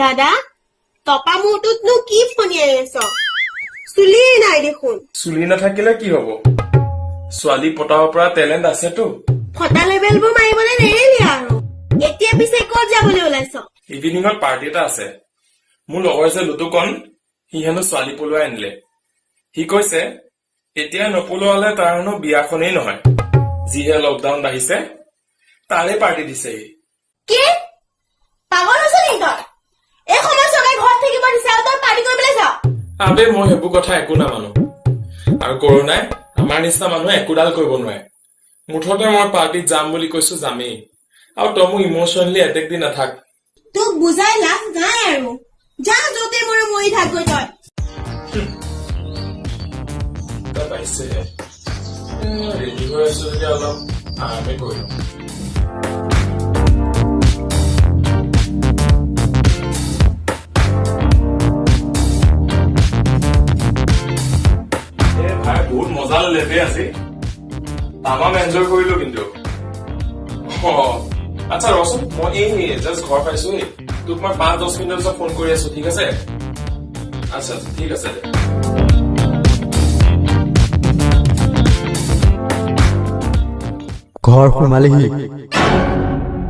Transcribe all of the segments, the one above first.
দাদা টপা মূৰটোতনো কি ফনিয়াই আছ চুলিয়ে নাই দেখোন চুলি নাথাকিলে কি হব ছোৱালী পটাব পৰা টেলেণ্ট আছেতো ফটা লেভেলবোৰ মাৰিবলৈ নেৰিলি আৰু এতিয়া পিছে ক'ত যাবলৈ ওলাইছ ইভিনিঙত পাৰ্টি এটা আছে মোৰ লগৰ যে লুটুকন সি হেনো ছোৱালী পলুৱাই আনিলে সি কৈছে এতিয়া নপলোৱালে তাৰ হেনো বিয়াখনেই নহয় যিহে লকডাউন বাঢ়িছে তাৰে পাৰ্টি দিছে কি পাগল হৈছে নেকি তই এই সময় চলাই ঘৰত থাকিব দিছে আৰু তই পাৰ্টি কৰিবলৈ যা আবে মই সেইবোৰ কথা একো নামানো আৰু কৰোণাই আমাৰ নিচিনা মানুহে একোডাল কৰিব নোৱাৰে মুঠতে মই পাৰ্টিত যাম বুলি কৈছো যামেই আৰু তই মোক ইমোচনেলি এটেক দি নাথাক তোক বুজাই লাভ নাই আৰু যা যতে মোৰ মৰি থাকগৈ তই তই পাইছেহে ৰেডি হৈ আছো যদি অলপ আৰামে কৰি লওঁ বহুত মজা লেভে আছে তামাম এনজয় কৰিলো কিন্তু আচ্ছা ৰচোন মই এই জাষ্ট ঘৰ পাইছো তোক মই 5-10 মিনিটৰ পিছত ফোন কৰি আছো ঠিক আছে আচ্ছা ঠিক আছে ঘৰ সোমালেহি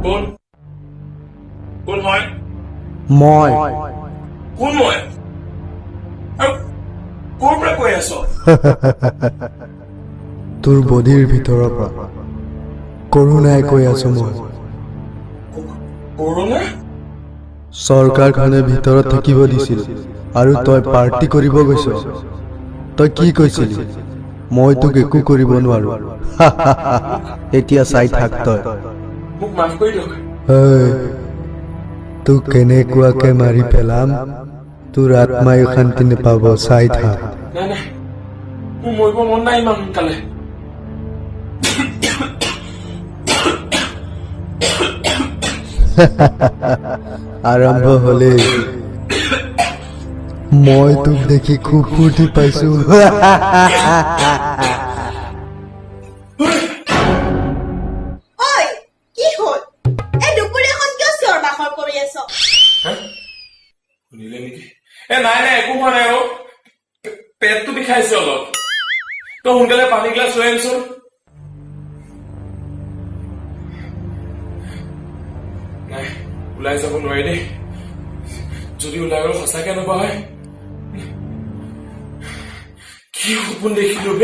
কোন কোন হয় মই কোন মই ক'ৰ পৰা কৈ আছ তোৰ বডিৰ ভিতৰৰ পৰা কৰোণাই কৈ আছো মই কৰোণা চৰকাৰখনে ভিতৰত থাকিব দিছিল আৰু তই পাৰ্টি কৰিব গৈছ তই কি কৈছিলি মই তোক একো কৰিব নোৱাৰো এতিয়া চাই থাক তই মোক মাফ কৰি দিয়ক তোক কেনেকুৱাকে মাৰি পেলাম তোৰ আত্মাই শান্তি নাপাব চাই থাক নাই নাই মোৰ মৰিব মন নাই ইমান সোনকালে আৰম্ভ হলে মই তোক দেখি খুব ফূৰ্তি পাইছো ঐ কি হ'ল এই দুপৰীয়াখন কিয় চিঞৰ বাখৰ কৰি আছ শুনিলে নেকি নাই নাই একো হোৱা নাই পেটটো বিষাইছে অলপ তই সোনকালে পানী গ্লাছ লৈ আনিছোন নাই ওলাই যাব নোৱাৰি দেই যদি ওলাই গ'ল সঁচাকে নবা হয় কি সপোন দেখিলো